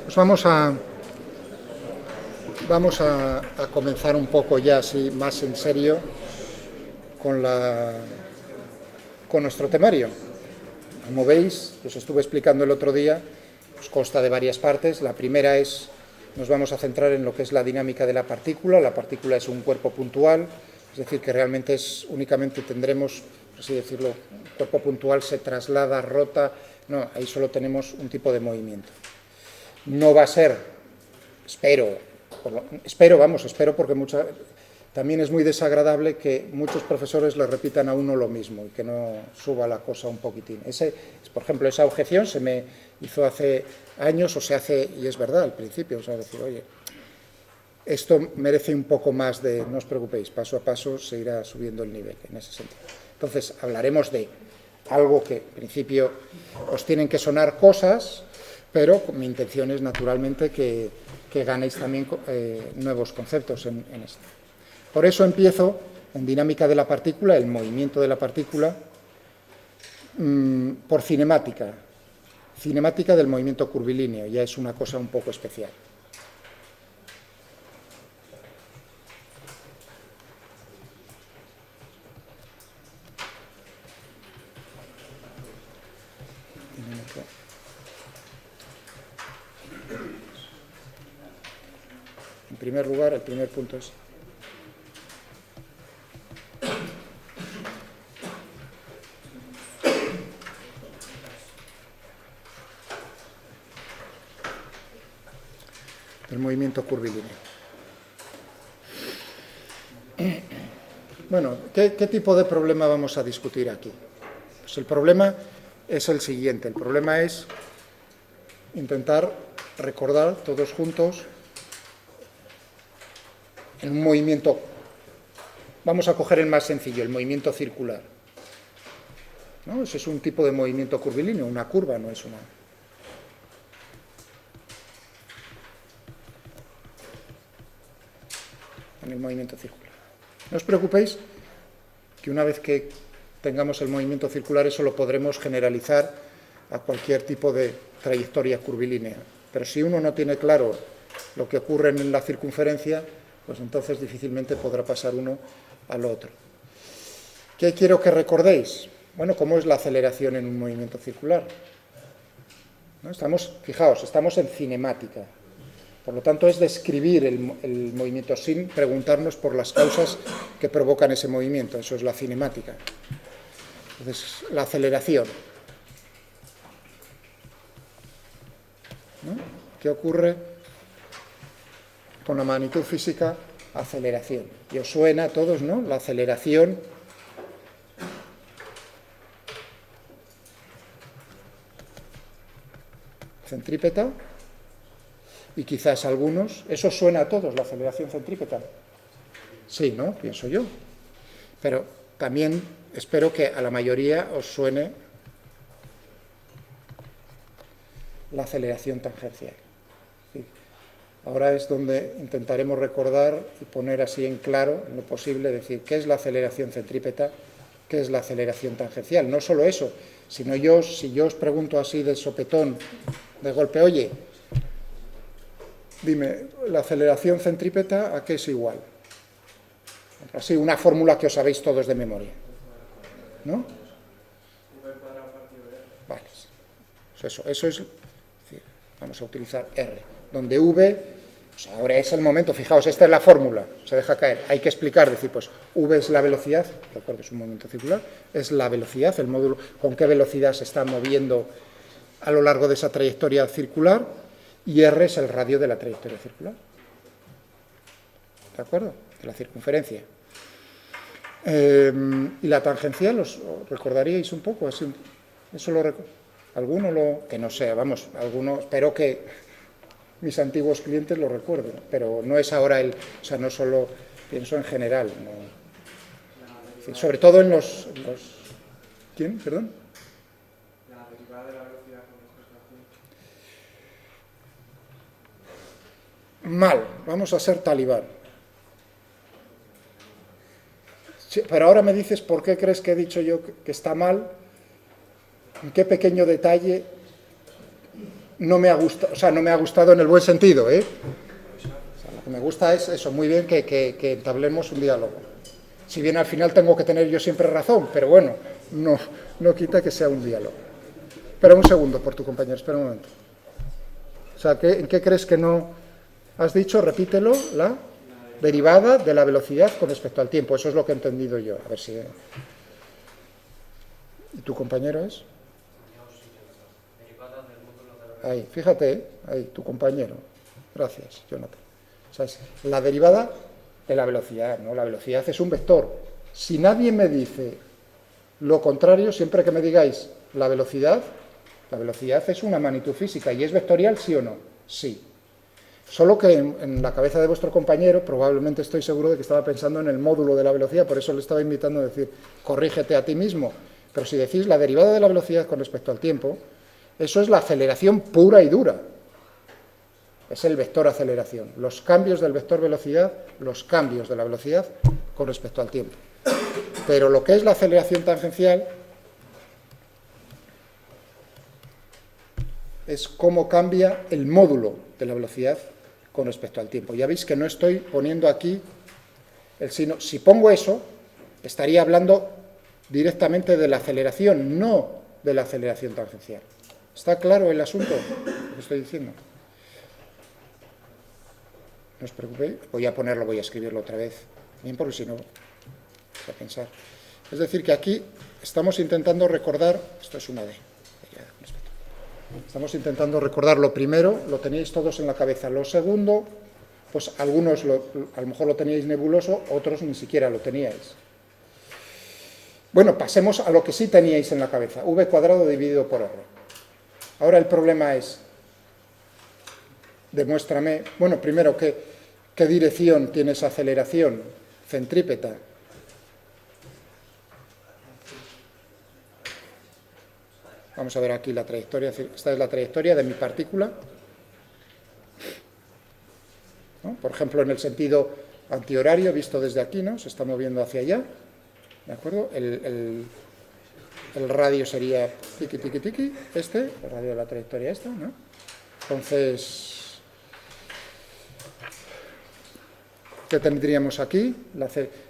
Pues vamos a comenzar un poco ya así más en serio con nuestro temario. Como veis, os estuve explicando el otro día, pues consta de varias partes. La primera es, nos vamos a centrar en lo que es la dinámica de la partícula. La partícula es un cuerpo puntual, es decir, que realmente únicamente tendremos, por así decirlo, un cuerpo puntual se traslada, rota, no, ahí solo tenemos un tipo de movimiento. No va a ser, espero porque también es muy desagradable que muchos profesores le repitan a uno lo mismo y que no suba la cosa un poquitín. Por ejemplo, esa objeción se me hizo hace años, y es verdad al principio, decir, oye, esto merece un poco más de, no os preocupéis, paso a paso se irá subiendo el nivel en ese sentido. Entonces, hablaremos de algo que, en principio, os tienen que sonar cosas, pero mi intención es, naturalmente, que ganéis también nuevos conceptos en esto. Por eso empiezo en dinámica de la partícula, el movimiento de la partícula, por cinemática. Cinemática del movimiento curvilíneo, ya es una cosa un poco especial. En primer lugar, el primer punto es el movimiento curvilíneo. Bueno, ¿qué tipo de problema vamos a discutir aquí? Pues el problema es el siguiente. El problema es intentar recordar todos juntos en un movimiento. Vamos a coger el más sencillo, el movimiento circular, ¿no? Ese es un tipo de movimiento curvilíneo, una curva, no es una. En el movimiento circular. No os preocupéis que una vez que tengamos el movimiento circular, eso lo podremos generalizar a cualquier tipo de trayectoria curvilínea. Pero si uno no tiene claro lo que ocurre en la circunferencia, pues entonces difícilmente podrá pasar uno al otro. ¿Qué quiero que recordéis? Bueno, ¿cómo es la aceleración en un movimiento circular? ¿No? Fijaos, estamos en cinemática. Por lo tanto, es describir el movimiento sin preguntarnos por las causas que provocan ese movimiento. Eso es la cinemática. Entonces, la aceleración. ¿No? ¿Qué ocurre con la magnitud física? Aceleración. Y os suena a todos, ¿no? La aceleración centrípeta. Y quizás algunos, eso suena a todos, la aceleración centrípeta. Sí, ¿no? Pienso yo. Pero también espero que a la mayoría os suene la aceleración tangencial. ¿Sí? Ahora es donde intentaremos recordar y poner así en claro, en lo posible, decir qué es la aceleración centrípeta, qué es la aceleración tangencial. No solo eso, sino si yo os pregunto así de sopetón, de golpe, oye, dime, ¿la aceleración centrípeta a qué es igual? Así, una fórmula que os sabéis todos de memoria. ¿No? Vale. Pues eso es. Vamos a utilizar R. Donde V, pues ahora es el momento, fijaos, esta es la fórmula, se deja caer. Hay que explicar, decir, pues V es la velocidad, recuerdo, es un movimiento circular, es la velocidad, el módulo, con qué velocidad se está moviendo a lo largo de esa trayectoria circular. Y R es el radio de la trayectoria circular. ¿De acuerdo? De la circunferencia. Y la tangencial, ¿os recordaríais un poco? Eso alguno que no sea, vamos, alguno, espero que mis antiguos clientes lo recuerden, pero no es ahora no solo pienso en general. No. Sobre todo en los ¿Quién? ¿Perdón? La derivada de la velocidad con respecto al tiempo. Mal, vamos a ser talibán. Sí, pero ahora me dices por qué crees que he dicho yo que está mal, en qué pequeño detalle no me ha gustado, o sea, no me ha gustado en el buen sentido, ¿eh? O sea, lo que me gusta es eso, muy bien que entablemos un diálogo. Si bien al final tengo que tener yo siempre razón, pero bueno, no quita que sea un diálogo. Espera un segundo por tu compañero, espera un momento. O sea, ¿en qué crees que no has dicho? Repítelo, la derivada de la velocidad con respecto al tiempo. Eso es lo que he entendido yo. A ver si... ¿Y tu compañero es? Ahí, fíjate, ahí, tu compañero. Gracias, Jonathan. O sea, es la derivada de la velocidad, ¿no? La velocidad es un vector. Si nadie me dice lo contrario, siempre que me digáis la velocidad es una magnitud física. ¿Y es vectorial, sí o no? Sí. Solo que en la cabeza de vuestro compañero, probablemente estoy seguro de que estaba pensando en el módulo de la velocidad, por eso le estaba invitando a decir, corrígete a ti mismo. Pero si decís la derivada de la velocidad con respecto al tiempo, eso es la aceleración pura y dura. Es el vector aceleración. Los cambios del vector velocidad, los cambios de la velocidad con respecto al tiempo. Pero lo que es la aceleración tangencial es cómo cambia el módulo de la velocidad con respecto al tiempo. Ya veis que no estoy poniendo aquí el signo. Si pongo eso, estaría hablando directamente de la aceleración, no de la aceleración tangencial. ¿Está claro el asunto que estoy diciendo? No os preocupéis, voy a escribirlo otra vez, bien, porque si no, voy a pensar. Es decir, que aquí estamos intentando recordar, esto es una D, estamos intentando recordar lo primero, lo teníais todos en la cabeza. Lo segundo, pues algunos a lo mejor lo teníais nebuloso, otros ni siquiera lo teníais. Bueno, pasemos a lo que sí teníais en la cabeza, v² dividido por r. Ahora el problema es, demuéstrame, bueno, primero, ¿qué dirección tiene esa aceleración centrípeta? Vamos a ver aquí la trayectoria, esta es la trayectoria de mi partícula, ¿no? Por ejemplo, en el sentido antihorario, visto desde aquí, ¿no? Se está moviendo hacia allá, ¿de acuerdo? El radio sería tiki, tiki, tiki, el radio de la trayectoria esta, ¿no? Entonces, ¿qué tendríamos aquí?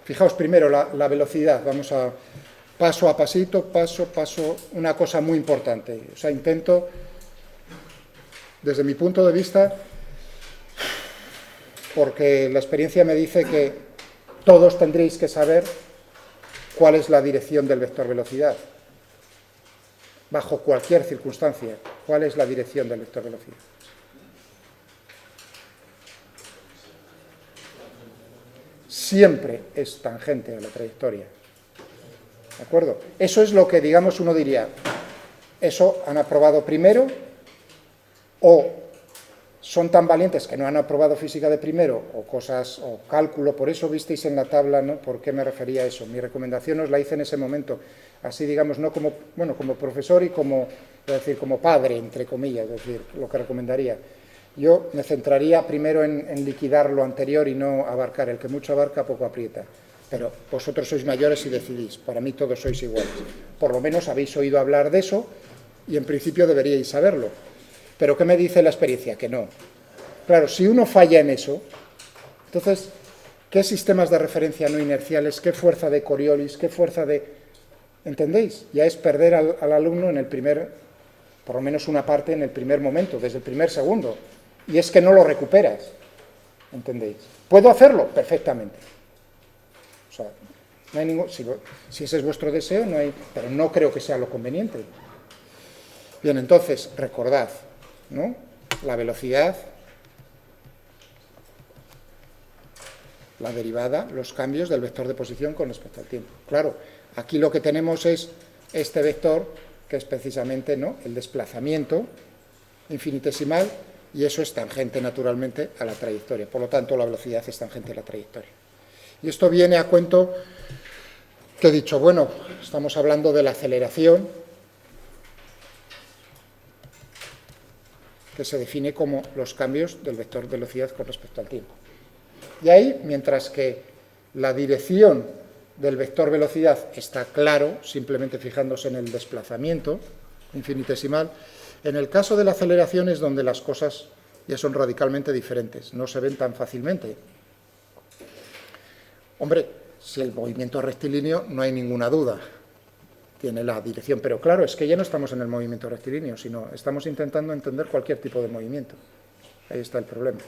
Fijaos primero la velocidad, vamos a paso a pasito, paso, una cosa muy importante. O sea, intento, desde mi punto de vista, porque la experiencia me dice que todos tendréis que saber cuál es la dirección del vector velocidad. Bajo cualquier circunstancia, ¿cuál es la dirección del vector velocidad? Siempre es tangente a la trayectoria. ¿De acuerdo? Eso es lo que, digamos, uno diría, eso han aprobado primero, o son tan valientes que no han aprobado física de primero, o cosas, o cálculo, por eso visteis en la tabla, ¿no? ¿Por qué me refería a eso? Mi recomendación os la hice en ese momento, así digamos, no como, bueno, como profesor y como, es decir, como padre, entre comillas, es decir, lo que recomendaría. Yo me centraría primero en liquidar lo anterior y no abarcar, el que mucho abarca, poco aprieta. Pero vosotros sois mayores y decidís, para mí todos sois iguales. Por lo menos habéis oído hablar de eso y en principio deberíais saberlo. Pero ¿qué me dice la experiencia? Que no. Claro, si uno falla en eso, entonces, ¿qué sistemas de referencia no inerciales, qué fuerza de Coriolis, qué fuerza de... ¿Entendéis? Ya es perder al alumno en el primer, por lo menos una parte en el primer momento, desde el primer segundo. Y es que no lo recuperas. ¿Entendéis? ¿Puedo hacerlo? Perfectamente. O sea, no hay ningún, si ese es vuestro deseo, no hay, pero no creo que sea lo conveniente. Bien, entonces, recordad, ¿no? La velocidad, la derivada, los cambios del vector de posición con respecto al tiempo. Claro, aquí lo que tenemos es este vector, que es precisamente, ¿no?, el desplazamiento infinitesimal, y eso es tangente, naturalmente, a la trayectoria. Por lo tanto, la velocidad es tangente a la trayectoria. Y esto viene a cuento que he dicho, bueno, estamos hablando de la aceleración, que se define como los cambios del vector velocidad con respecto al tiempo. Y ahí, mientras que la dirección del vector velocidad está claro, simplemente fijándose en el desplazamiento infinitesimal, En el caso de la aceleración es donde las cosas ya son radicalmente diferentes, no se ven tan fácilmente. Hombre, si el movimiento es rectilíneo, no hay ninguna duda, tiene la dirección, pero claro, es que ya no estamos en el movimiento rectilíneo, sino estamos intentando entender cualquier tipo de movimiento. Ahí está el problema.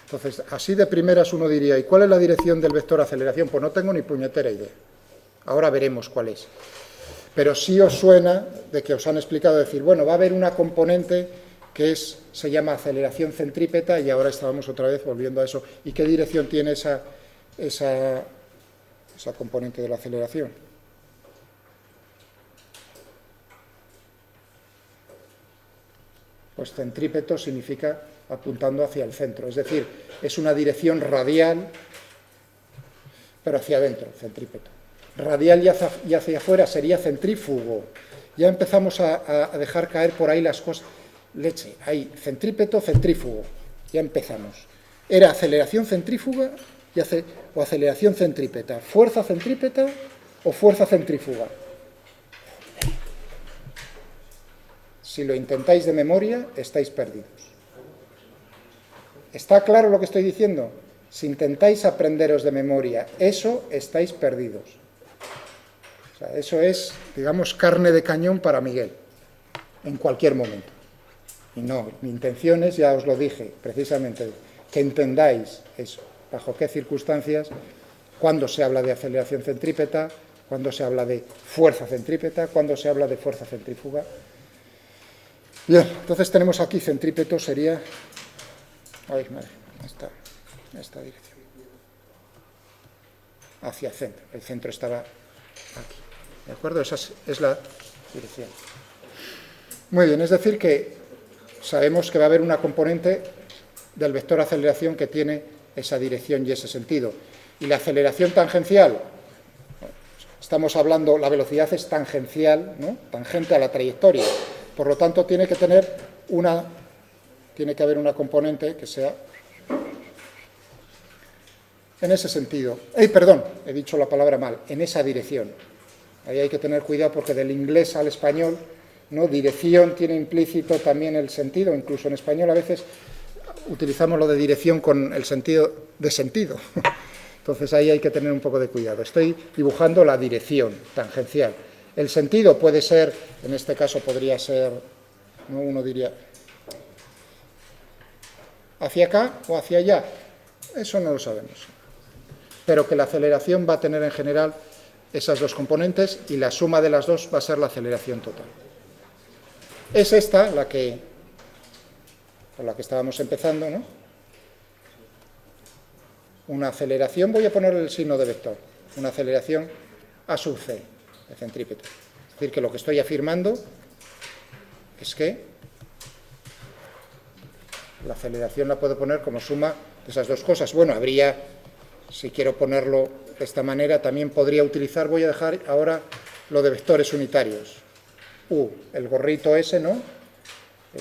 Entonces, así de primeras uno diría, ¿y cuál es la dirección del vector aceleración? Pues no tengo ni puñetera idea. Ahora veremos cuál es. Pero sí os suena de que os han explicado decir, bueno, va a haber una componente que se llama aceleración centrípeta y ahora estábamos otra vez volviendo a eso. ¿Y qué dirección tiene esa componente de la aceleración? Pues centrípeto significa apuntando hacia el centro, es decir, es una dirección radial, pero hacia adentro, centrípeto. Radial y hacia afuera sería centrífugo. Ya empezamos a dejar caer por ahí las cosas. Leche, ahí, centrípeto, centrífugo. Ya empezamos. Era aceleración centrífuga o aceleración centrípeta. Fuerza centrípeta o fuerza centrífuga. Si lo intentáis de memoria, estáis perdidos. ¿Está claro lo que estoy diciendo? Si intentáis aprenderos de memoria eso, estáis perdidos. O sea, eso es, digamos, carne de cañón para Miguel, en cualquier momento. Y no, mi intención es, ya os lo dije, precisamente, que entendáis eso, bajo qué circunstancias, cuando se habla de aceleración centrípeta, cuando se habla de fuerza centrípeta, cuando se habla de fuerza centrífuga. Bien, entonces tenemos aquí centrípeto, sería... Ay, madre, esta dirección. Hacia el centro. El centro estaba aquí. ¿De acuerdo? Esa es la dirección. Muy bien, es decir que sabemos que va a haber una componente del vector aceleración que tiene esa dirección y ese sentido. Y la aceleración tangencial, estamos hablando, la velocidad es tangencial, ¿no? Tangente a la trayectoria. Por lo tanto, tiene que haber una componente que sea en ese sentido. Perdón, he dicho la palabra mal, en esa dirección. Ahí hay que tener cuidado porque del inglés al español, ¿no? Dirección tiene implícito también el sentido, incluso en español a veces utilizamos lo de dirección con el sentido de sentido. Entonces ahí hay que tener un poco de cuidado. Estoy dibujando la dirección tangencial. El sentido puede ser, en este caso podría ser, ¿no? Uno diría, ¿hacia acá o hacia allá? Eso no lo sabemos. Pero que la aceleración va a tener en general esas dos componentes y la suma de las dos va a ser la aceleración total. Es esta por la que estábamos empezando, ¿no? Una aceleración, voy a poner el signo de vector, una aceleración A sub c, de centrípeto. Es decir, que lo que estoy afirmando es que la aceleración la puedo poner como suma de esas dos cosas. Bueno, habría, si quiero ponerlo de esta manera, también podría utilizar, voy a dejar ahora lo de vectores unitarios. El gorrito ese, ¿no?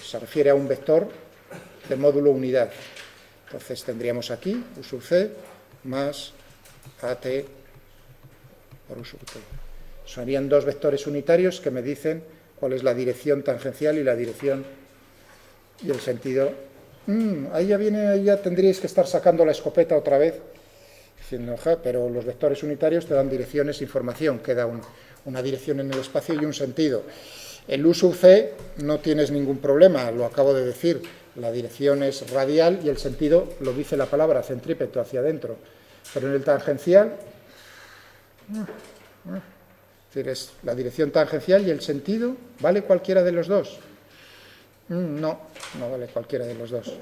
Se refiere a un vector del módulo unidad. Entonces tendríamos aquí U sub c más AT por U sub t. Serían dos vectores unitarios que me dicen cuál es la dirección tangencial y la dirección y el sentido. Ahí ya tendríais que estar sacando la escopeta otra vez, diciendo, pero los vectores unitarios te dan direcciones, información, queda una dirección en el espacio y un sentido. En U sub c no tienes ningún problema, lo acabo de decir, la dirección es radial y el sentido lo dice la palabra, centrípeto, hacia adentro. Pero en el tangencial, es decir, es la dirección tangencial y el sentido, ¿vale cualquiera de los dos? No vale cualquiera de los dos.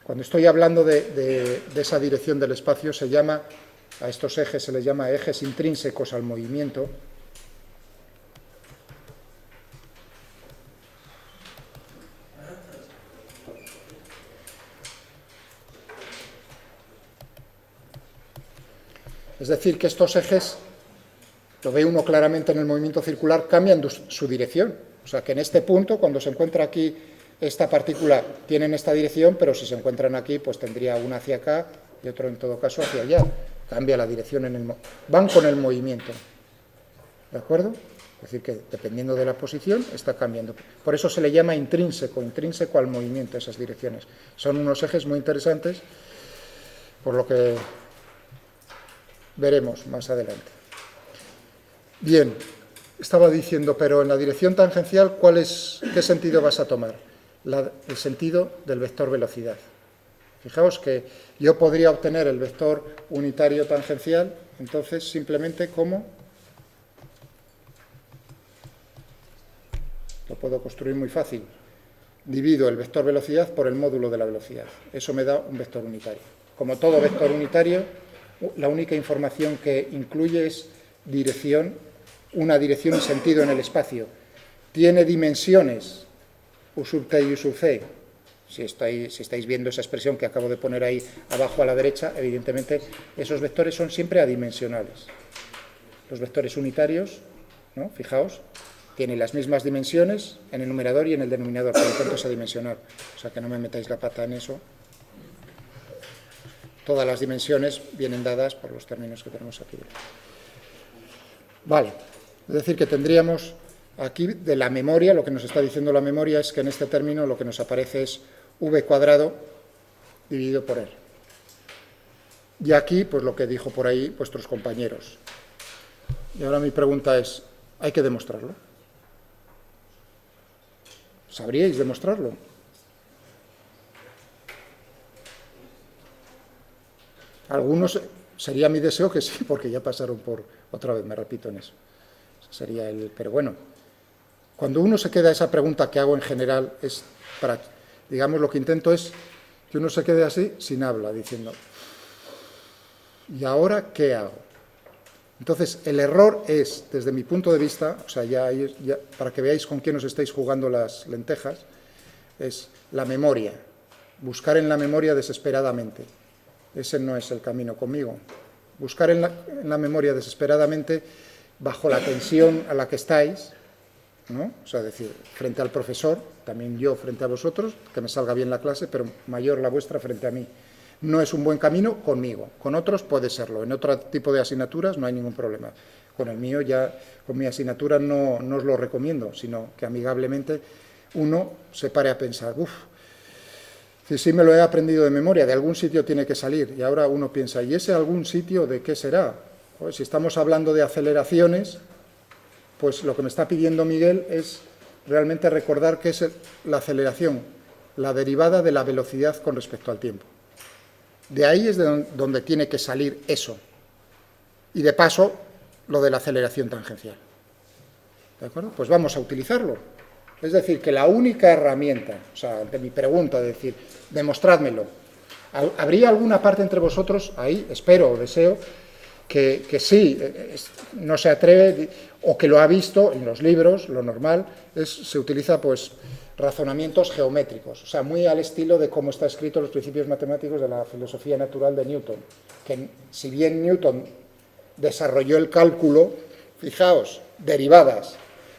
Cuando estoy hablando de esa dirección del espacio, a estos ejes se les llama ejes intrínsecos al movimiento. Es decir, que estos ejes, lo ve uno claramente en el movimiento circular, cambian su dirección. O sea, que en este punto, cuando se encuentra aquí esta partícula, tienen esta dirección, pero si se encuentran aquí, pues tendría una hacia acá y otro, en todo caso, hacia allá. Cambia la dirección van con el movimiento. ¿De acuerdo? decir, que dependiendo de la posición está cambiando. Por eso se le llama intrínseco al movimiento, esas direcciones. Son unos ejes muy interesantes, por lo que veremos más adelante. Bien, estaba diciendo, pero en la dirección tangencial, ¿qué sentido vas a tomar? El sentido del vector velocidad. Fijaos que yo podría obtener el vector unitario tangencial, entonces simplemente como lo puedo construir muy fácil. Divido el vector velocidad por el módulo de la velocidad. Eso me da un vector unitario. Como todo vector unitario, la única información que incluye es dirección, una dirección y sentido en el espacio. Tiene dimensiones, U sub t y U sub c. Si estáis viendo esa expresión que acabo de poner ahí abajo a la derecha, evidentemente esos vectores son siempre adimensionales. Los vectores unitarios, ¿no? Fijaos, tienen las mismas dimensiones en el numerador y en el denominador, por lo tanto es adimensional. O sea que no me metáis la pata en eso. Todas las dimensiones vienen dadas por los términos que tenemos aquí. Vale, es decir que tendríamos aquí de la memoria, lo que nos está diciendo la memoria es que en este término lo que nos aparece es v cuadrado dividido por r. Y aquí, pues lo que dijo por ahí vuestros compañeros. Y ahora mi pregunta es, ¿hay que demostrarlo? ¿Sabríais demostrarlo? Algunos, sería mi deseo que sí, porque ya pasaron por, otra vez me repito en eso. Sería pero bueno, cuando uno se queda esa pregunta que hago en general, es para, digamos, lo que intento es que uno se quede así, sin habla, diciendo, ¿y ahora qué hago? Entonces, el error es, desde mi punto de vista, o sea, ya para que veáis con quién os estáis jugando las lentejas, es la memoria, buscar en la memoria desesperadamente. Ese no es el camino conmigo. Buscar en la memoria desesperadamente, bajo la tensión a la que estáis, ¿no? O sea, decir, frente al profesor, también yo frente a vosotros, que me salga bien la clase, pero mayor la vuestra frente a mí. No es un buen camino conmigo, con otros puede serlo, en otro tipo de asignaturas no hay ningún problema. Con el mío ya, con mi asignatura no os lo recomiendo, sino que amigablemente uno se pare a pensar, si sí me lo he aprendido de memoria, de algún sitio tiene que salir, y ahora uno piensa, ¿y ese algún sitio de qué será? Pues si estamos hablando de aceleraciones, pues lo que me está pidiendo Miguel es realmente recordar qué es la aceleración, la derivada de la velocidad con respecto al tiempo. De ahí es donde tiene que salir eso. Y de paso, lo de la aceleración tangencial. ¿De acuerdo? Pues vamos a utilizarlo. Es decir, que la única herramienta, o sea, ante mi pregunta de decir, demostrádmelo, ¿habría alguna parte entre vosotros ahí, espero o deseo, que sí, no se atreve, o que lo ha visto en los libros, lo normal, se utiliza pues razonamientos geométricos, o sea, muy al estilo de cómo está escrito los principios matemáticos de la filosofía natural de Newton, que si bien Newton desarrolló el cálculo, fijaos, derivadas,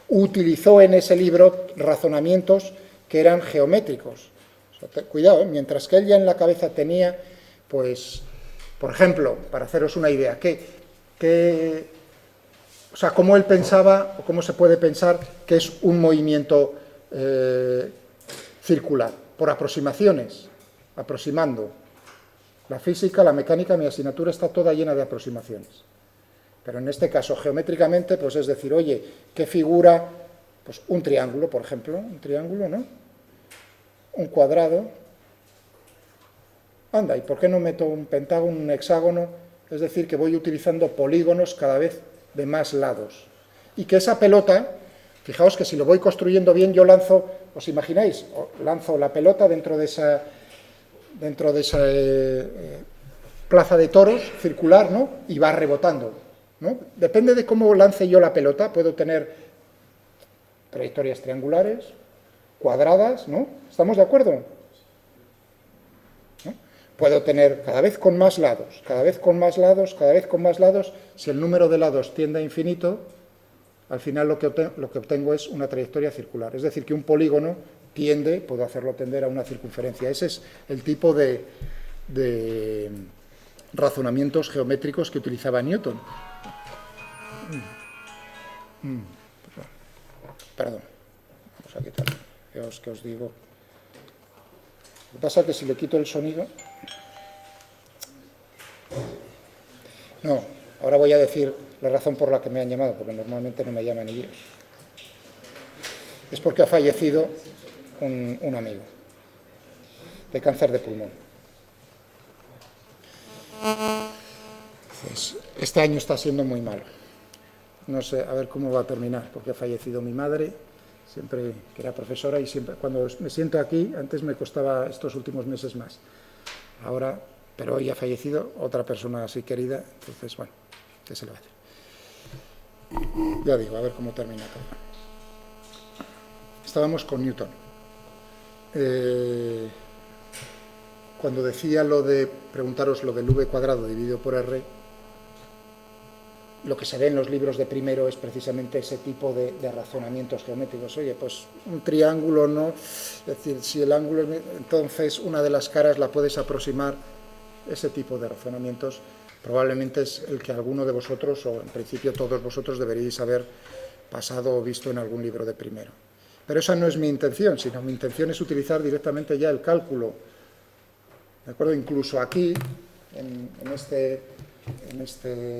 utilizó en ese libro razonamientos que eran geométricos. O sea, cuidado, mientras que él ya en la cabeza tenía, pues, por ejemplo, para haceros una idea, o sea, cómo él pensaba, o cómo se puede pensar que es un movimiento circular, por aproximaciones, aproximando. La física, la mecánica, mi asignatura está toda llena de aproximaciones. Pero en este caso, geométricamente, pues es decir, oye, ¿qué figura? Pues un triángulo, por ejemplo, un triángulo, ¿no? Un cuadrado. Anda, ¿y por qué no meto un pentágono, un hexágono? Es decir, que voy utilizando polígonos cada vez de más lados. Y que esa pelota, fijaos que si lo voy construyendo bien, yo lanzo, ¿os imagináis? Lanzo la pelota dentro de esa plaza de toros circular, ¿no? Y va rebotando, ¿no? Depende de cómo lance yo la pelota, puedo tener trayectorias triangulares, cuadradas, ¿no? ¿Estamos de acuerdo? ¿No? Puedo tener cada vez con más lados, cada vez con más lados, cada vez con más lados. Si el número de lados tiende a infinito, al final lo que obtengo es una trayectoria circular. Es decir, que un polígono puedo hacerlo tender a una circunferencia. Ese es el tipo de razonamientos geométricos que utilizaba Newton. Perdón. Perdón, vamos a quitarlo. ¿Qué os digo? Lo que pasa es que si le quito el sonido... No, ahora voy a decir la razón por la que me han llamado, porque normalmente no me llaman ellos. Es porque ha fallecido un amigo de cáncer de pulmón. Entonces, este año está siendo muy malo. No sé, a ver cómo va a terminar, porque ha fallecido mi madre, siempre que era profesora, y siempre cuando me siento aquí, antes me costaba estos últimos meses más. Ahora, pero hoy ha fallecido otra persona así querida, entonces, bueno, ¿qué se le va a hacer? Ya digo, a ver cómo termina todo. Estábamos con Newton. Cuando decía lo de preguntaros lo del v cuadrado dividido por r, lo que se ve en los libros de primero es precisamente ese tipo de razonamientos geométricos. Oye, pues un triángulo no, es decir, si el ángulo, entonces una de las caras la puedes aproximar. Ese tipo de razonamientos probablemente es el que alguno de vosotros, o en principio todos vosotros, deberíais haber pasado o visto en algún libro de primero. Pero esa no es mi intención, sino mi intención es utilizar directamente ya el cálculo. ¿De acuerdo? Incluso aquí, en este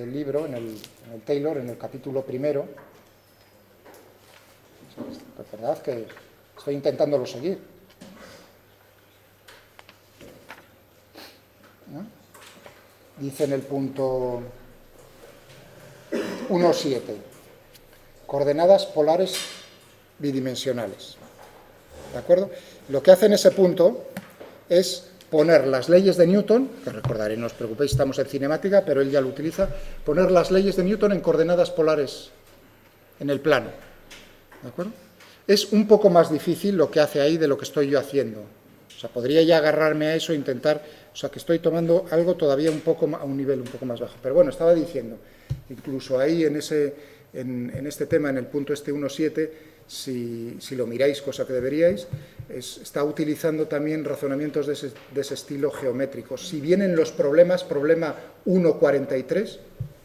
libro, en el Taylor, en el capítulo primero, es verdad que estoy intentándolo seguir. ¿No? Dice en el punto 1.7, coordenadas polares bidimensionales. ¿De acuerdo? Lo que hace en ese punto es poner las leyes de Newton, que recordaré, no os preocupéis, estamos en cinemática, pero él ya lo utiliza, poner las leyes de Newton en coordenadas polares en el plano. ¿De acuerdo? Es un poco más difícil lo que hace ahí de lo que estoy yo haciendo. O sea, podría ya agarrarme a eso e intentar, o sea, que estoy tomando algo todavía un poco a un nivel un poco más bajo. Pero bueno, estaba diciendo, incluso ahí en este tema, en el punto 1.7, si lo miráis, cosa que deberíais, está utilizando también razonamientos de ese estilo geométrico. Si vienen los problemas, problema 1.43,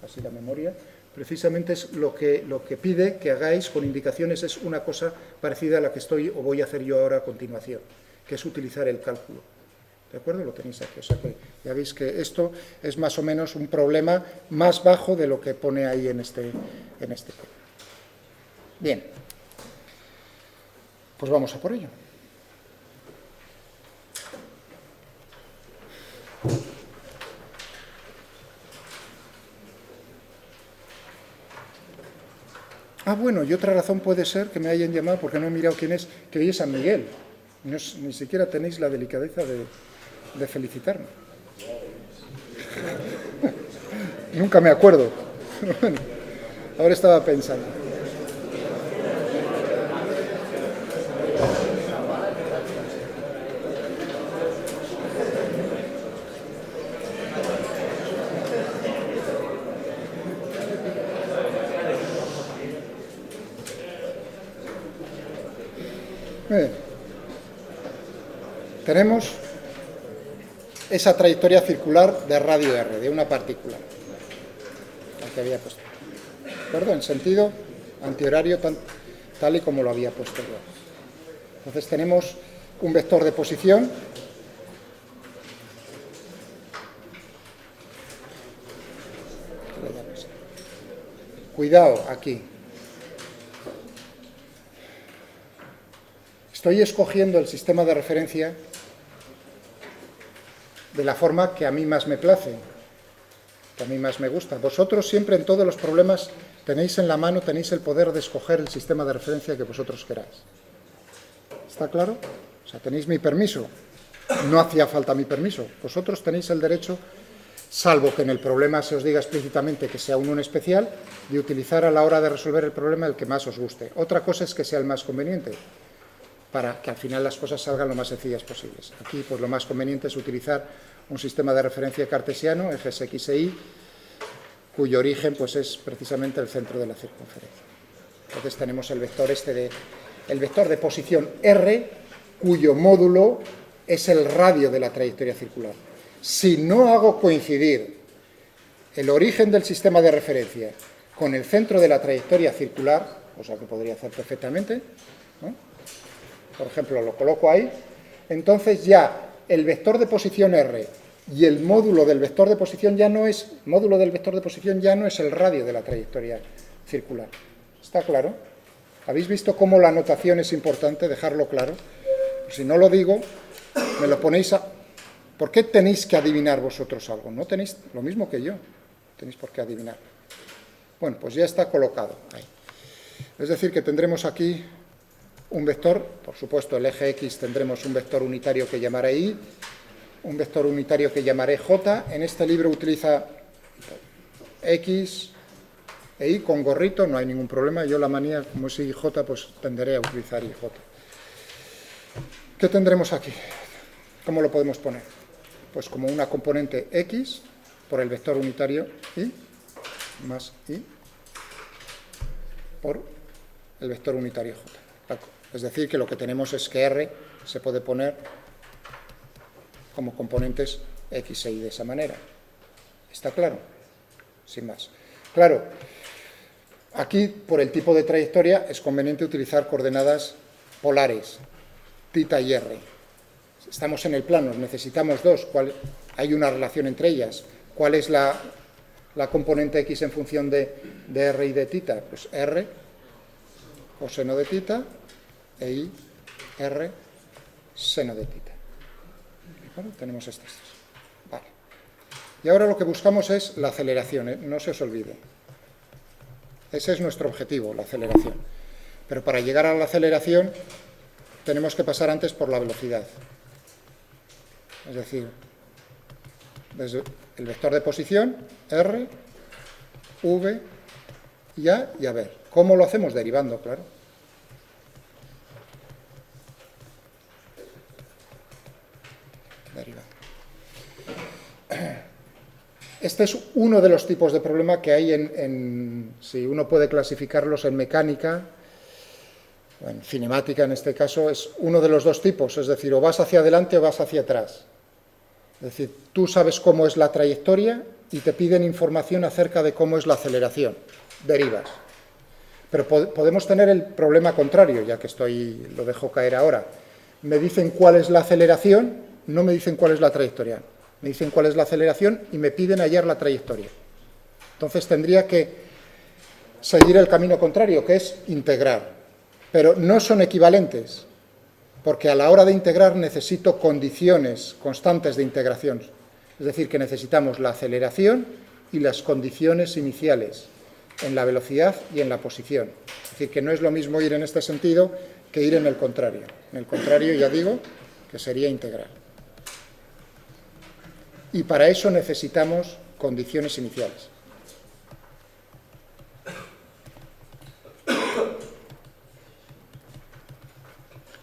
así la memoria, precisamente es lo que pide que hagáis con indicaciones, es una cosa parecida a la que estoy o voy a hacer yo ahora a continuación, que es utilizar el cálculo. ¿De acuerdo? Lo tenéis aquí. O sea que ya veis que esto es más o menos un problema más bajo de lo que pone ahí en este tema. Bien. Pues vamos a por ello. Ah, bueno, y otra razón puede ser que me hayan llamado, porque no he mirado quién es, que hoy es San Miguel. Ni siquiera tenéis la delicadeza de felicitarme. Nunca me acuerdo. Bueno, ahora estaba pensando. Tenemos esa trayectoria circular de radio r, de una partícula, la que había puesto. ¿De acuerdo? En sentido antihorario, tal y como lo había puesto yo. Entonces tenemos un vector de posición. Cuidado aquí. Estoy escogiendo el sistema de referencia de la forma que a mí más me place, que a mí más me gusta. Vosotros siempre en todos los problemas tenéis en la mano, tenéis el poder de escoger el sistema de referencia que vosotros queráis. ¿Está claro? O sea, tenéis mi permiso. No hacía falta mi permiso. Vosotros tenéis el derecho, salvo que en el problema se os diga explícitamente que sea un especial, de utilizar a la hora de resolver el problema el que más os guste. Otra cosa es que sea el más conveniente, para que al final las cosas salgan lo más sencillas posibles. Aquí, pues lo más conveniente es utilizar un sistema de referencia cartesiano, ejes X e Y, cuyo origen pues es precisamente el centro de la circunferencia. Entonces tenemos el vector el vector de posición R, cuyo módulo es el radio de la trayectoria circular. Si no hago coincidir el origen del sistema de referencia con el centro de la trayectoria circular, cosa que podría hacer perfectamente, ¿no? Por ejemplo, lo coloco ahí, entonces ya el vector de posición R y el módulo del vector de posición ya no es, el radio de la trayectoria circular. ¿Está claro? ¿Habéis visto cómo la notación es importante, dejarlo claro? Si no lo digo, me lo ponéis a... ¿Por qué tenéis que adivinar vosotros algo? No tenéis lo mismo que yo, tenéis por qué adivinar. Bueno, pues ya está colocado ahí. Es decir, que tendremos aquí un vector, por supuesto, el eje X tendremos un vector unitario que llamaré Y, un vector unitario que llamaré J. En este libro utiliza X e Y con gorrito, no hay ningún problema. Yo la manía, como es Y, J, pues tenderé a utilizar Y, J. ¿Qué tendremos aquí? ¿Cómo lo podemos poner? Pues como una componente X por el vector unitario Y más Y por el vector unitario J. Es decir, que lo que tenemos es que R se puede poner como componentes X e Y de esa manera. ¿Está claro? Sin más. Claro, aquí por el tipo de trayectoria es conveniente utilizar coordenadas polares, θ y R. Estamos en el plano, necesitamos dos. Hay una relación entre ellas. ¿Cuál es la componente X en función de R y de θ? Pues R, coseno de θ, e Y, R, seno de θ. Bueno, tenemos estas dos. Vale. Y ahora lo que buscamos es la aceleración, ¿eh? No se os olvide. Ese es nuestro objetivo, la aceleración. Pero para llegar a la aceleración tenemos que pasar antes por la velocidad. Es decir, desde el vector de posición, R, V y A, y a ver. ¿Cómo lo hacemos? Derivando, claro. Derivando. Este es uno de los tipos de problema que hay si uno puede clasificarlos en mecánica, o en cinemática en este caso, es uno de los dos tipos, es decir, o vas hacia adelante o vas hacia atrás. Es decir, tú sabes cómo es la trayectoria y te piden información acerca de cómo es la aceleración. Derivas. Pero podemos tener el problema contrario, ya que lo dejo caer ahora. Me dicen cuál es la aceleración, no me dicen cuál es la trayectoria. Me dicen cuál es la aceleración y me piden hallar la trayectoria. Entonces tendría que seguir el camino contrario, que es integrar. Pero no son equivalentes, porque a la hora de integrar necesito condiciones constantes de integración. Es decir, que necesitamos la aceleración y las condiciones iniciales en la velocidad y en la posición. Es decir, que no es lo mismo ir en este sentido que ir en el contrario. En el contrario, ya digo, que sería integrar. Y para eso necesitamos condiciones iniciales.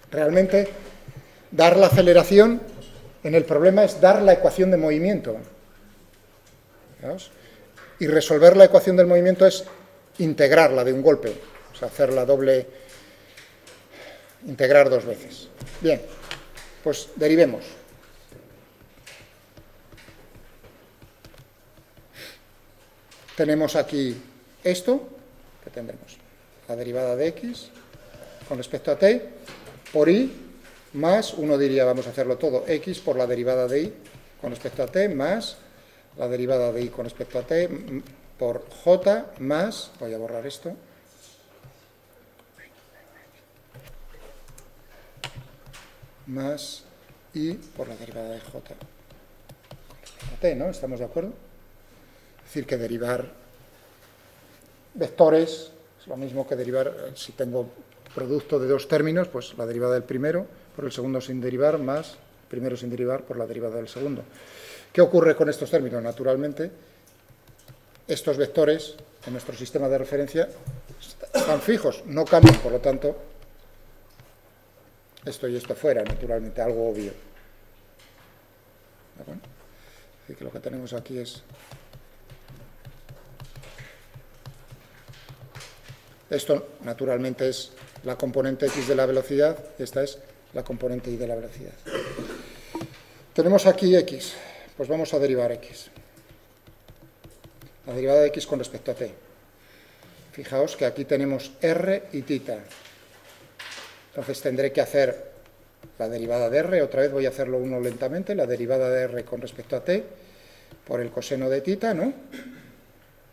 Realmente, dar la aceleración en el problema es dar la ecuación de movimiento. ¿Veos? Y resolver la ecuación del movimiento es integrarla de un golpe, o sea, hacerla integrar dos veces. Bien, pues derivemos. Tenemos aquí esto, que tendremos la derivada de x con respecto a t por y más, uno diría, vamos a hacerlo todo, x por la derivada de y con respecto a t más la derivada de y con respecto a t por j más, voy a borrar esto, más y por la derivada de j con respecto a t, ¿no? ¿Estamos de acuerdo? Es decir, que derivar vectores es lo mismo que derivar, si tengo producto de dos términos, pues la derivada del primero por el segundo sin derivar más el primero sin derivar por la derivada del segundo. ¿Qué ocurre con estos términos? Naturalmente, estos vectores en nuestro sistema de referencia están fijos, no cambian, por lo tanto, esto y esto fuera, naturalmente, algo obvio. ¿De acuerdo? Así que lo que tenemos aquí es... Esto, naturalmente, es la componente x de la velocidad, y esta es la componente y de la velocidad. Tenemos aquí x, pues vamos a derivar x. La derivada de x con respecto a t. Fijaos que aquí tenemos r y tita. Entonces tendré que hacer la derivada de r, otra vez voy a hacerlo uno lentamente, la derivada de r con respecto a t por el coseno de tita, ¿no?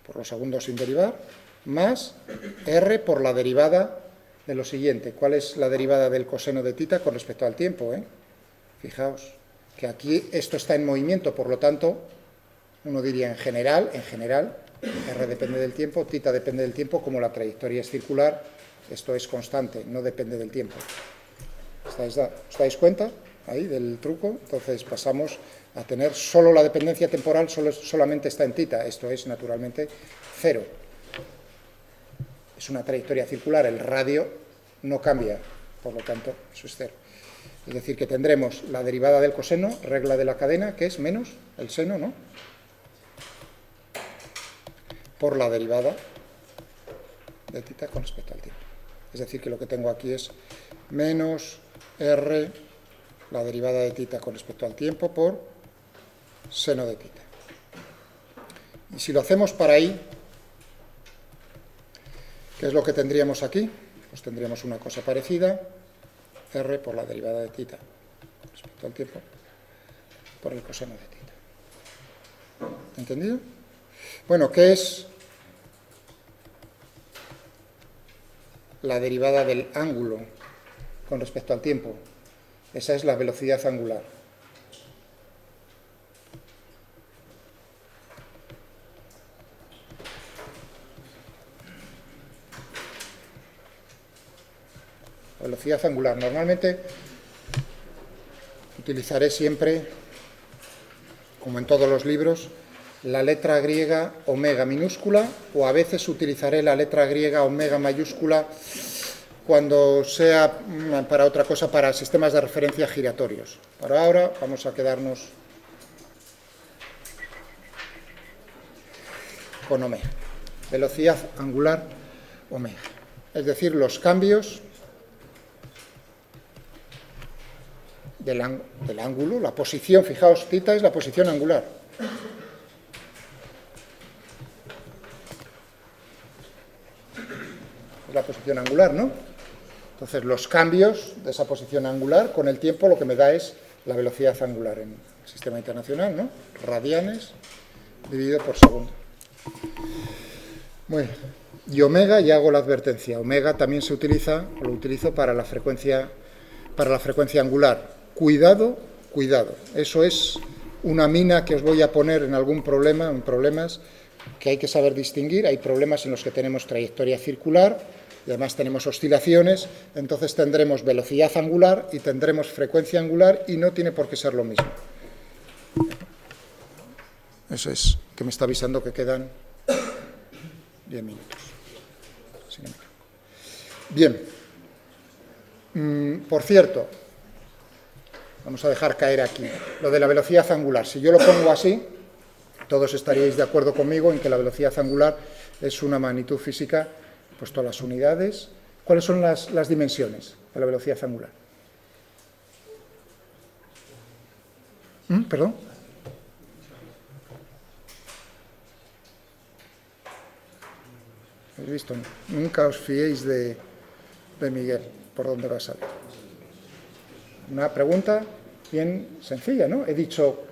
Por los segundos sin derivar, más r por la derivada de lo siguiente. ¿Cuál es la derivada del coseno de tita con respecto al tiempo? Fijaos que aquí esto está en movimiento, por lo tanto, uno diría en general, r depende del tiempo, tita depende del tiempo, como la trayectoria es circular, esto es constante, no depende del tiempo. ¿Os dais cuenta ahí del truco? Entonces pasamos a tener solo la dependencia temporal, solamente está en tita, esto es naturalmente cero. Es una trayectoria circular, el radio no cambia, por lo tanto eso es cero. Es decir, que tendremos la derivada del coseno, regla de la cadena, que es menos el seno, ¿no?, por la derivada de tita con respecto al tiempo. Es decir, que lo que tengo aquí es menos r, la derivada de tita con respecto al tiempo, por seno de tita. Y si lo hacemos para i, ¿qué es lo que tendríamos aquí? Pues tendríamos una cosa parecida, r por la derivada de tita con respecto al tiempo, por el coseno de tita. ¿Entendido? Bueno, ¿qué es la derivada del ángulo con respecto al tiempo? Esa es la velocidad angular. Velocidad angular. Normalmente utilizaré siempre, como en todos los libros, la letra griega omega minúscula, o a veces utilizaré la letra griega omega mayúscula cuando sea para otra cosa, para sistemas de referencia giratorios. Por ahora vamos a quedarnos con omega. Velocidad angular omega. Es decir, los cambios del ángulo, la posición, fijaos, tita es la posición angular. Es la posición angular, ¿no? Entonces, los cambios de esa posición angular con el tiempo lo que me da es la velocidad angular en el sistema internacional, ¿no? Radianes dividido por segundo. Muy bien. Y omega, ya hago la advertencia, omega también se utiliza, o lo utilizo para la frecuencia angular. Cuidado, cuidado. Eso es una mina que os voy a poner en algún problema, en problemas que hay que saber distinguir. Hay problemas en los que tenemos trayectoria circular y además tenemos oscilaciones, entonces tendremos velocidad angular y tendremos frecuencia angular y no tiene por qué ser lo mismo. Eso es, que me está avisando que quedan 10 minutos. Bien. Por cierto, vamos a dejar caer aquí lo de la velocidad angular. Si yo lo pongo así, todos estaríais de acuerdo conmigo en que la velocidad angular es una magnitud física, puesto las unidades. ¿Cuáles son las dimensiones de la velocidad angular? ¿Perdón? ¿Habéis visto? Nunca os fiéis de Miguel, por dónde va a salir. Una pregunta bien sencilla, ¿no? He dicho,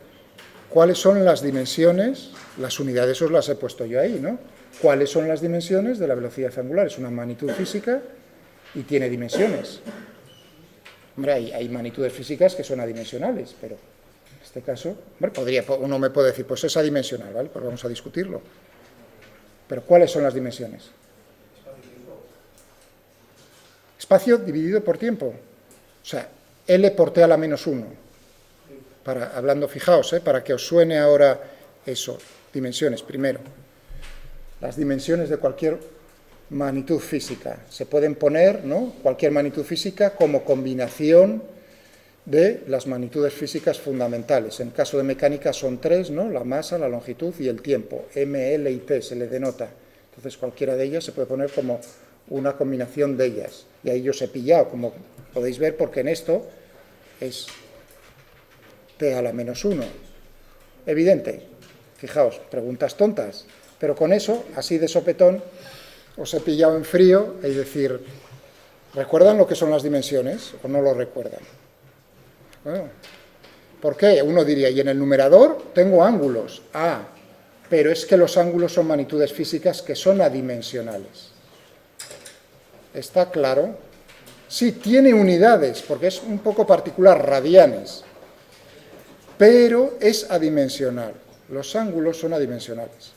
¿cuáles son las dimensiones? Las unidades os las he puesto yo ahí, ¿no? ¿Cuáles son las dimensiones de la velocidad angular? Es una magnitud física y tiene dimensiones. Hombre, hay magnitudes físicas que son adimensionales, pero en este caso, hombre, uno me puede decir, pues es adimensional, ¿vale? Pues vamos a discutirlo. Pero ¿cuáles son las dimensiones? Espacio dividido por tiempo. O sea, L por T a la menos 1. Hablando, fijaos, para que os suene ahora eso. Dimensiones, primero. Las dimensiones de cualquier magnitud física. Se pueden poner, ¿no?, cualquier magnitud física como combinación de las magnitudes físicas fundamentales. En caso de mecánica son 3, ¿no?, la masa, la longitud y el tiempo. M, L y T se le denota. Entonces cualquiera de ellas se puede poner como una combinación de ellas. Y ahí yo os he pillado, como podéis ver, porque en esto es T a la menos 1. Evidente. Fijaos, preguntas tontas. Pero con eso, así de sopetón, os he pillado en frío, es decir, ¿recuerdan lo que son las dimensiones o no lo recuerdan? Bueno, ¿por qué? Uno diría, y en el numerador tengo ángulos. Ah, pero es que los ángulos son magnitudes físicas que son adimensionales. ¿Está claro? Sí, tiene unidades, porque es un poco particular, radianes, pero es adimensional. Los ángulos son adimensionales.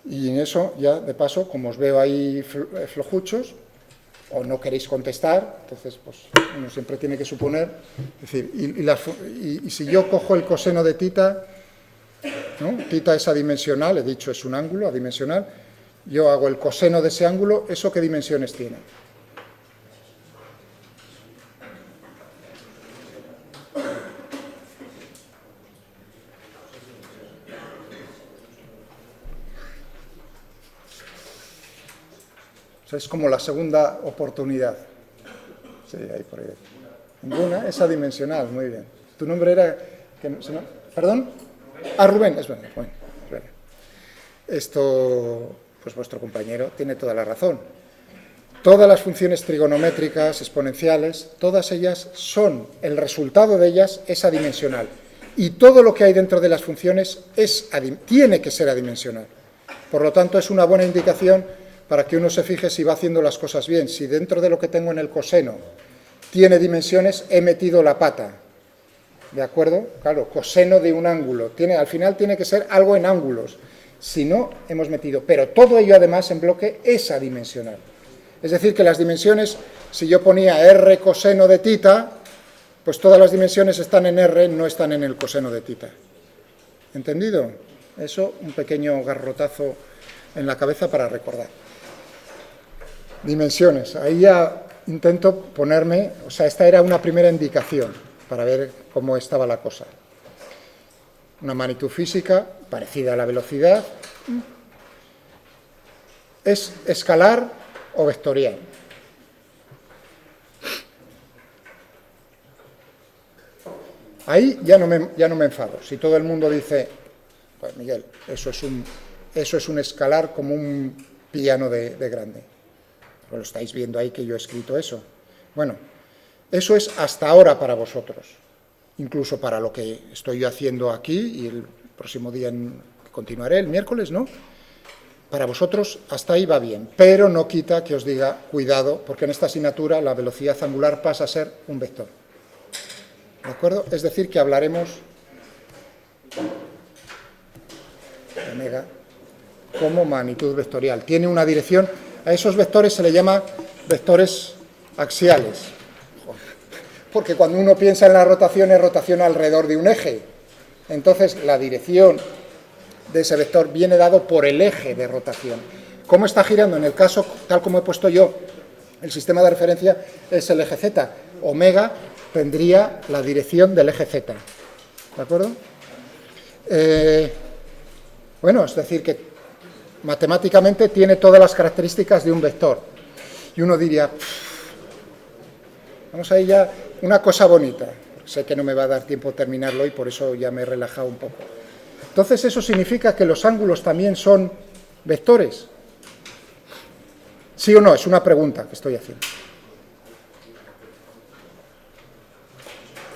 Y en eso, ya de paso, como os veo ahí flojuchos, o no queréis contestar, entonces pues uno siempre tiene que suponer, es decir, y si yo cojo el coseno de tita, ¿no? Tita es adimensional, he dicho es un ángulo adimensional, yo hago el coseno de ese ángulo, ¿eso qué dimensiones tiene? O sea, es como la segunda oportunidad. Sí, ahí por ahí. Ninguna, es adimensional, muy bien. ¿Tu nombre era? ¿Perdón? Ah, Rubén, es bueno. Esto, pues vuestro compañero tiene toda la razón. Todas las funciones trigonométricas, exponenciales, todas ellas son, el resultado de ellas es adimensional. Y todo lo que hay dentro de las funciones tiene que ser adimensional. Por lo tanto, es una buena indicación para que uno se fije si va haciendo las cosas bien. Si dentro de lo que tengo en el coseno tiene dimensiones, he metido la pata. ¿De acuerdo? Claro, coseno de un ángulo. Al final tiene que ser algo en ángulos. Si no, hemos metido. Pero todo ello, además, en bloque, es adimensional. Es decir, que las dimensiones, si yo ponía R coseno de tita, pues todas las dimensiones están en R, no están en el coseno de tita. ¿Entendido? Eso, un pequeño garrotazo en la cabeza para recordar. Dimensiones. Ahí ya intento ponerme, o sea, esta era una primera indicación para ver cómo estaba la cosa. Una magnitud física parecida a la velocidad. ¿Es escalar o vectorial? Ahí ya no me enfado. Si todo el mundo dice, pues Miguel, eso es un escalar como un piano de grande. Lo estáis viendo ahí que yo he escrito eso. Bueno, eso es hasta ahora para vosotros. Incluso para lo que estoy yo haciendo aquí y el próximo día continuaré, el miércoles, ¿no? Para vosotros hasta ahí va bien, pero no quita que os diga, cuidado, porque en esta asignatura la velocidad angular pasa a ser un vector. ¿De acuerdo? Es decir, que hablaremos de omega como magnitud vectorial. Tiene una dirección, a esos vectores se le llama vectores axiales, porque cuando uno piensa en la rotación es rotación alrededor de un eje. Entonces la dirección de ese vector viene dado por el eje de rotación. ¿Cómo está girando? En el caso, tal como he puesto yo, el sistema de referencia es el eje Z. Omega tendría la dirección del eje Z. ¿De acuerdo? Bueno, es decir, que matemáticamente tiene todas las características de un vector. Y uno diría, vamos a ir ya, una cosa bonita. Sé que no me va a dar tiempo terminarlo y por eso ya me he relajado un poco. Entonces, ¿eso significa que los ángulos también son vectores? ¿Sí o no? Es una pregunta que estoy haciendo.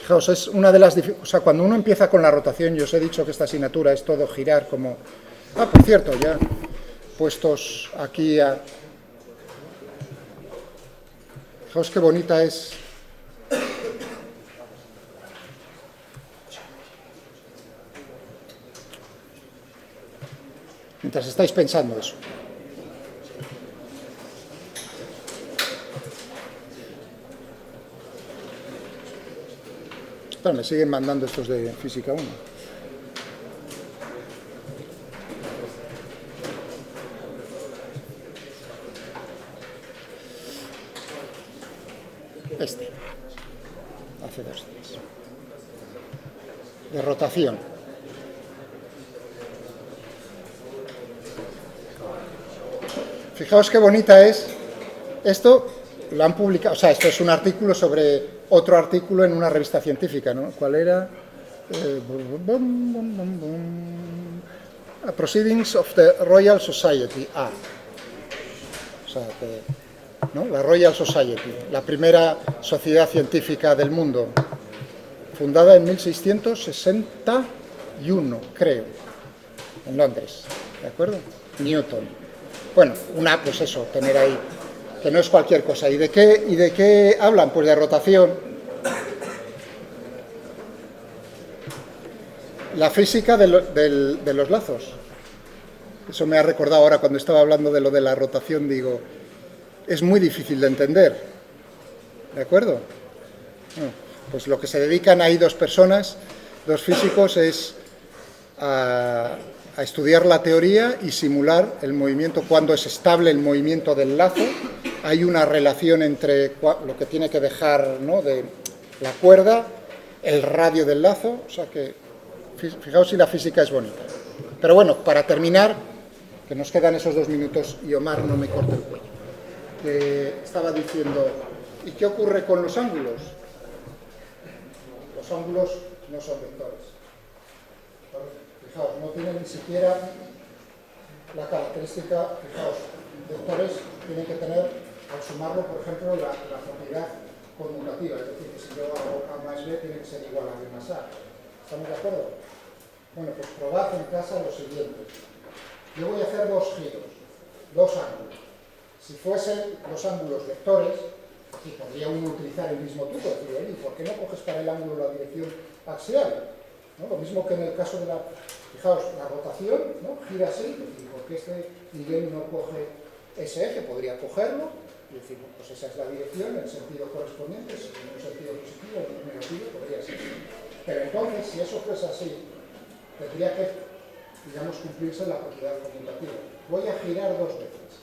Fijaos, es una de las dificultades. O sea, cuando uno empieza con la rotación, yo os he dicho que esta asignatura es todo girar como... Ah, por cierto, ya puestos aquí a... Fijaos qué bonita es... Mientras estáis pensando eso. Pero me siguen mandando estos de Física 1. Este. Hace 2 días. De rotación. Fijaos qué bonita es. Esto lo han publicado, o sea, esto es un artículo sobre otro artículo en una revista científica, ¿no? ¿Cuál era? Proceedings of the Royal Society, o sea, ¿no? La Royal Society, la primera sociedad científica del mundo, fundada en 1661, creo, en Londres, ¿de acuerdo? Newton. Bueno, pues eso, tener ahí, que no es cualquier cosa. ¿Y de qué hablan? Pues de rotación. La física de los lazos. Eso me ha recordado ahora cuando estaba hablando de lo de la rotación, digo, es muy difícil de entender, ¿de acuerdo? Bueno, pues lo que se dedican ahí dos personas, dos físicos, es a estudiar la teoría y simular el movimiento, cuando es estable el movimiento del lazo. Hay una relación entre lo que tiene que dejar, ¿no?, de la cuerda, el radio del lazo, o sea que, fijaos si la física es bonita. Pero bueno, para terminar, que nos quedan esos 2 minutos y Omar no me corte el cuello, que estaba diciendo, ¿y qué ocurre con los ángulos? Los ángulos no son vectores. Fijaos, no tienen ni siquiera la característica, fijaos, vectores tienen que tener, al sumarlo, por ejemplo, la propiedad conmutativa, es decir, que si yo hago A más B tiene que ser igual a B más A. ¿Estamos de acuerdo? Bueno, pues probad en casa lo siguiente. Yo voy a hacer 2 giros, 2 ángulos. Si fuesen los ángulos vectores, sí, podría uno utilizar el mismo truco, decir, ¿y por qué no coges para el ángulo la dirección axial? ¿No? Lo mismo que en el caso de fijaos, la rotación, ¿no?, gira así, porque este Miguel no coge ese eje, podría cogerlo y decir, pues esa es la dirección, el sentido correspondiente, si en un sentido positivo o negativo, podría ser. Pero entonces, si eso fuese así, tendría que, digamos, cumplirse la propiedad conmutativa. Voy a girar 2 veces.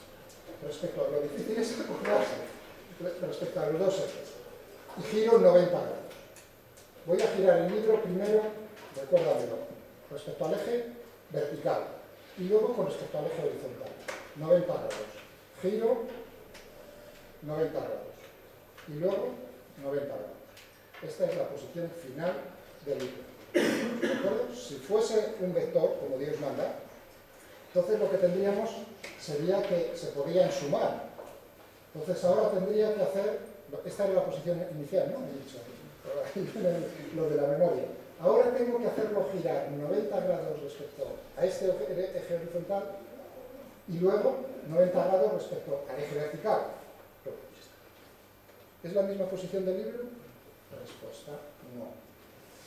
Respecto a lo difícil es acoplarse, respecto a los 2 ejes. Y giro 90 grados. Voy a girar el libro primero, recuérdamelo, respecto al eje vertical y luego con respecto al eje horizontal. 90 grados. Giro 90 grados. Y luego 90 grados. Esta es la posición final del libro. ¿De acuerdo? Si fuese un vector, como Dios manda, entonces lo que tendríamos sería que se podrían sumar. Entonces ahora tendría que hacer, esta era la posición inicial, ¿no? He dicho, lo de la memoria. Ahora tengo que hacerlo girar 90 grados respecto a este eje horizontal y luego 90 grados respecto al eje vertical. ¿Es la misma posición del libro? Respuesta, no.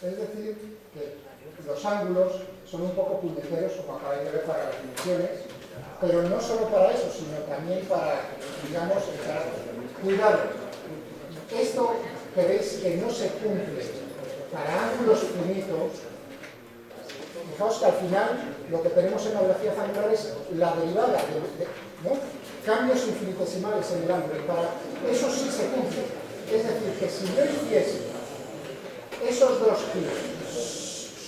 Es decir, que los ángulos son un poco puñeteros, como acabáis de ver, para las dimensiones, pero no solo para eso, sino también para, digamos, cuidado. Esto que veis que no se cumple para ángulos finitos, fijaos que al final lo que tenemos en la velocidad angular es la derivada, ¿no?, cambios infinitesimales en el ángulo, y para eso sí se cumple. Es decir, que si yo hiciese esos 2 giros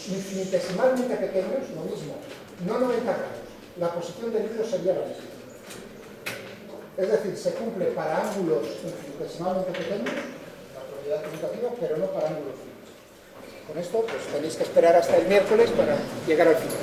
infinitesimalmente pequeños, lo mismo, no 90 grados, la posición del libro sería la misma. Es decir, se cumple para ángulos infinitesimalmente pequeños, la propiedad conmutativa, pero no para ángulos finitos. Con esto, pues tenéis que esperar hasta el miércoles para llegar al final.